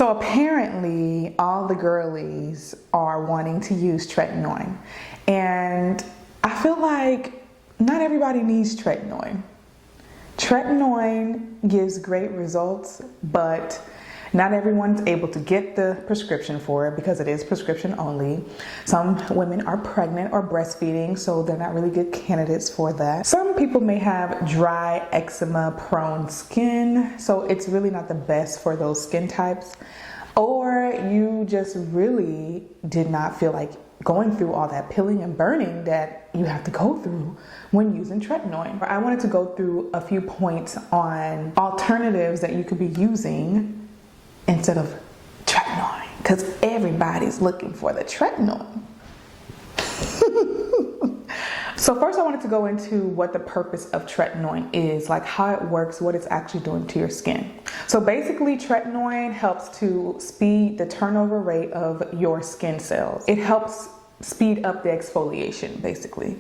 So apparently all the girlies are wanting to use tretinoin, and I feel like not everybody needs tretinoin. Tretinoin gives great results, but not everyone's able to get the prescription for it because it is prescription only. Some women are pregnant or breastfeeding, so they're not really good candidates for that. Some people may have dry, eczema prone skin, so it's really not the best for those skin types. Or you just really did not feel like going through all that peeling and burning that you have to go through when using tretinoin. I wanted to go through a few points on alternatives that you could be using instead of tretinoin, because everybody's looking for the tretinoin. So first I wanted to go into what the purpose of tretinoin is, like how it works, what it's actually doing to your skin. So basically tretinoin helps to speed the turnover rate of your skin cells. It helps speed up the exfoliation, basically.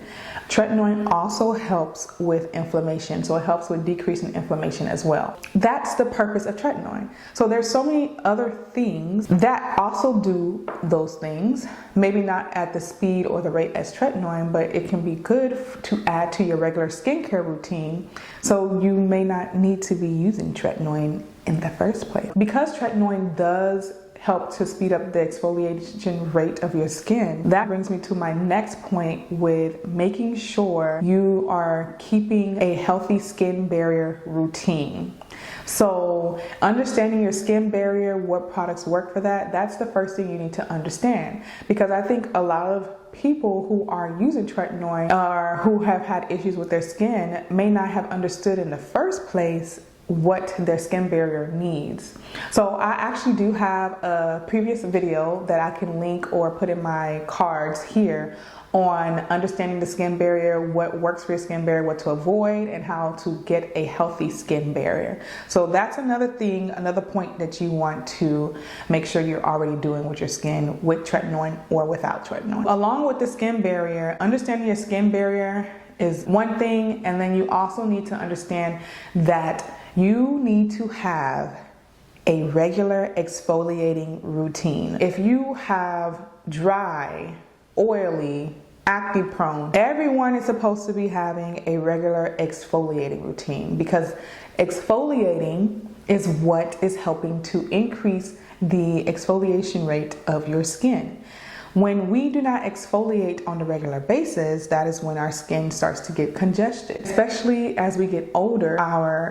Tretinoin also helps with inflammation, so it helps with decreasing inflammation as well. That's the purpose of tretinoin. So there's so many other things that also do those things, maybe not at the speed or the rate as tretinoin, but it can be good to add to your regular skincare routine, so you may not need to be using tretinoin in the first place. Because tretinoin does help to speed up the exfoliation rate of your skin, that brings me to my next point with making sure you are keeping a healthy skin barrier routine. So understanding your skin barrier, what products work for that, that's the first thing you need to understand. Because I think a lot of people who are using tretinoin or who have had issues with their skin may not have understood in the first place what their skin barrier needs. So I actually do have a previous video that I can link or put in my cards here on understanding the skin barrier, what works for your skin barrier, what to avoid, and how to get a healthy skin barrier. So that's another thing, another point that you want to make sure you're already doing with your skin with tretinoin or without tretinoin. Along with the skin barrier, understanding your skin barrier is one thing, and then you also need to understand that you need to have a regular exfoliating routine. If you have dry, oily, acne prone, everyone is supposed to be having a regular exfoliating routine, because exfoliating is what is helping to increase the exfoliation rate of your skin. When we do not exfoliate on a regular basis, that is when our skin starts to get congested. Especially as we get older,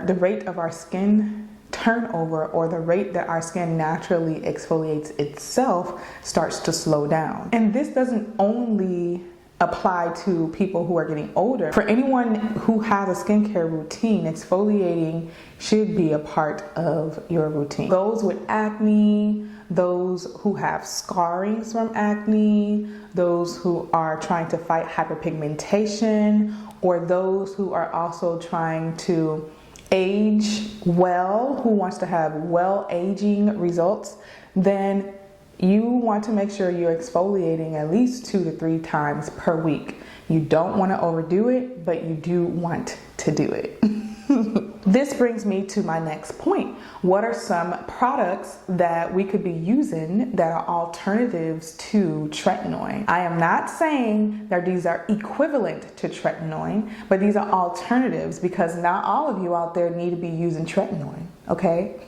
the rate of our skin turnover, or the rate that our skin naturally exfoliates itself, starts to slow down. And this doesn't only apply to people who are getting older. For anyone who has a skincare routine, exfoliating should be a part of your routine. Those with acne, those who have scarrings from acne, those who are trying to fight hyperpigmentation, or those who are also trying to age well, who wants to have well aging results, then you want to make sure you're exfoliating at least 2 to 3 times per week. You don't want to overdo it, but you do want to do it. This brings me to my next point. What are some products that we could be using that are alternatives to tretinoin? I am not saying that these are equivalent to tretinoin, but these are alternatives, because not all of you out there need to be using tretinoin, okay?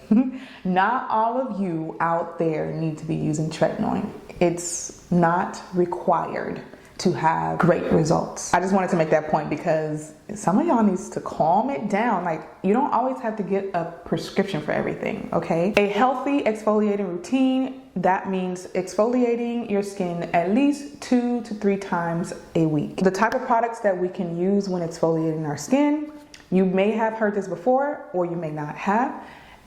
Not all of you out there need to be using tretinoin. It's not required to have great results. I just wanted to make that point, because some of y'all needs to calm it down. Like, you don't always have to get a prescription for everything, okay? A healthy exfoliating routine, that means exfoliating your skin at least 2 to 3 times a week. The type of products that we can use when exfoliating our skin, you may have heard this before or you may not have.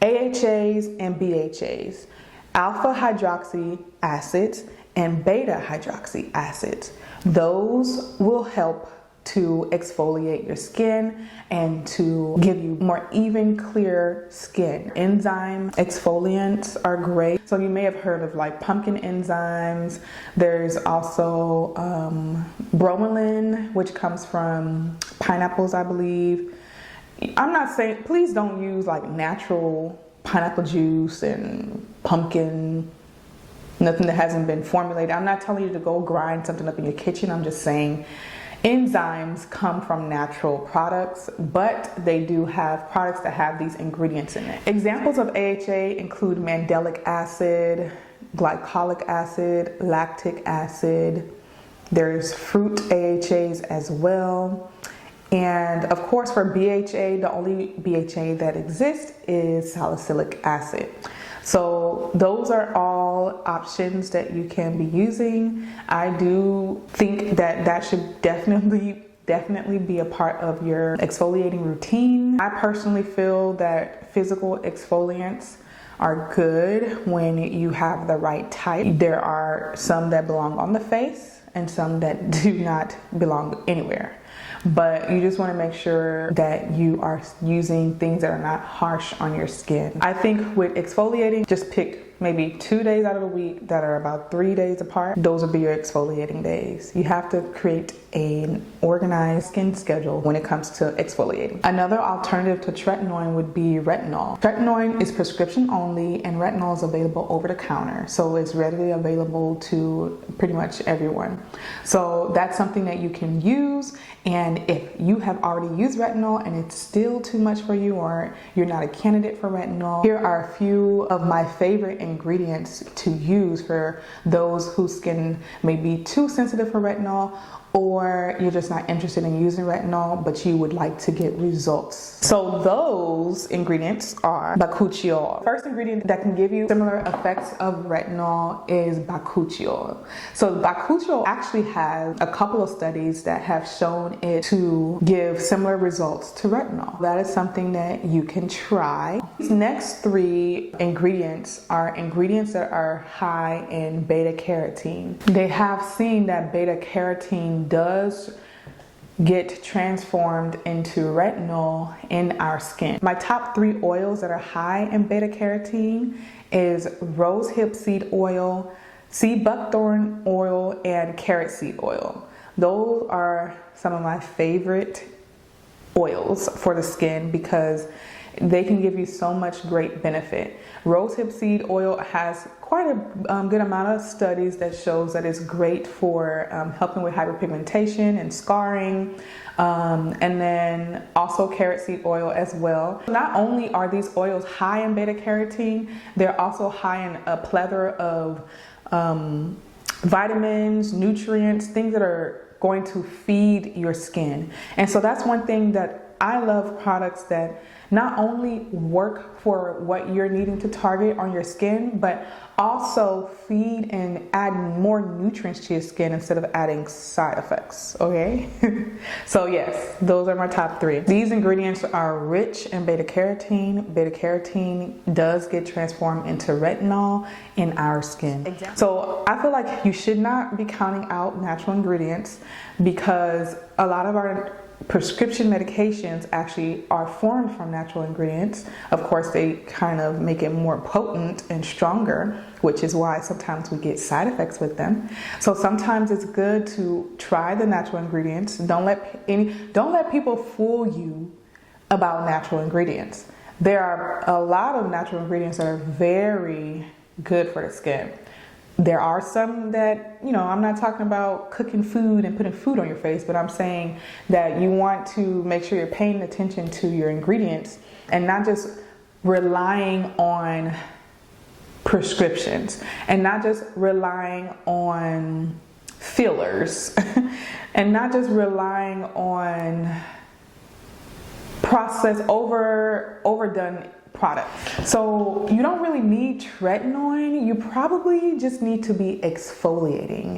AHAs and BHAs, alpha hydroxy acids and beta hydroxy acids. Those will help to exfoliate your skin and to give you more even, clear skin. Enzyme exfoliants are great. So you may have heard of like pumpkin enzymes. There's also bromelain, which comes from pineapples, I believe. I'm not saying, please don't use like natural pineapple juice and pumpkin, nothing that hasn't been formulated. I'm not telling you to go grind something up in your kitchen. I'm just saying enzymes come from natural products, but they do have products that have these ingredients in it. Examples of AHA include mandelic acid, glycolic acid, lactic acid. There's fruit AHAs as well. And of course for BHA, the only BHA that exists is salicylic acid. So those are all options that you can be using. I do think that that should definitely be a part of your exfoliating routine. I personally feel that physical exfoliants are good when you have the right type. There are some that belong on the face and some that do not belong anywhere. But you just want to make sure that you are using things that are not harsh on your skin. I think with exfoliating, just pick maybe 2 days out of the week that are about 3 days apart. Those will be your exfoliating days. You have to create an organized skin schedule when it comes to exfoliating. Another alternative to tretinoin would be retinol. Tretinoin is prescription only, and retinol is available over the counter. So it's readily available to pretty much everyone. So that's something that you can use. And if you have already used retinol and it's still too much for you, or you're not a candidate for retinol, here are a few of my favorite ingredients to use for those whose skin may be too sensitive for retinol, or you're just not interested in using retinol, but you would like to get results. So those ingredients are bakuchiol. First ingredient that can give you similar effects of retinol is bakuchiol. So bakuchiol actually has a couple of studies that have shown it to give similar results to retinol. That is something that you can try. These next three ingredients are ingredients that are high in beta carotene. They have seen that beta carotene does get transformed into retinol in our skin. My top 3 oils that are high in beta carotene is rose hip seed oil, sea buckthorn oil, and carrot seed oil. Those are some of my favorite oils for the skin because they can give you so much great benefit. Rosehip seed oil has quite a good amount of studies that shows that it's great for helping with hyperpigmentation and scarring, and then also carrot seed oil as well. Not only are these oils high in beta carotene, they're also high in a plethora of vitamins, nutrients, things that are going to feed your skin. And so that's one thing that I love, products that not only work for what you're needing to target on your skin, but also feed and add more nutrients to your skin instead of adding side effects, okay? So yes, those are my top 3. These ingredients are rich in beta carotene. Beta carotene does get transformed into retinol in our skin. So I feel like you should not be counting out natural ingredients, because a lot of our prescription medications actually are formed from natural ingredients. Of course, they kind of make it more potent and stronger, which is why sometimes we get side effects with them. So sometimes it's good to try the natural ingredients. Don't let people fool you about natural ingredients. There are a lot of natural ingredients that are very good for the skin. There are some that, I'm not talking about cooking food and putting food on your face, but I'm saying that you want to make sure you're paying attention to your ingredients and not just relying on prescriptions and not just relying on fillers and not just relying on overdone product. So you don't really need tretinoin. You probably just need to be exfoliating.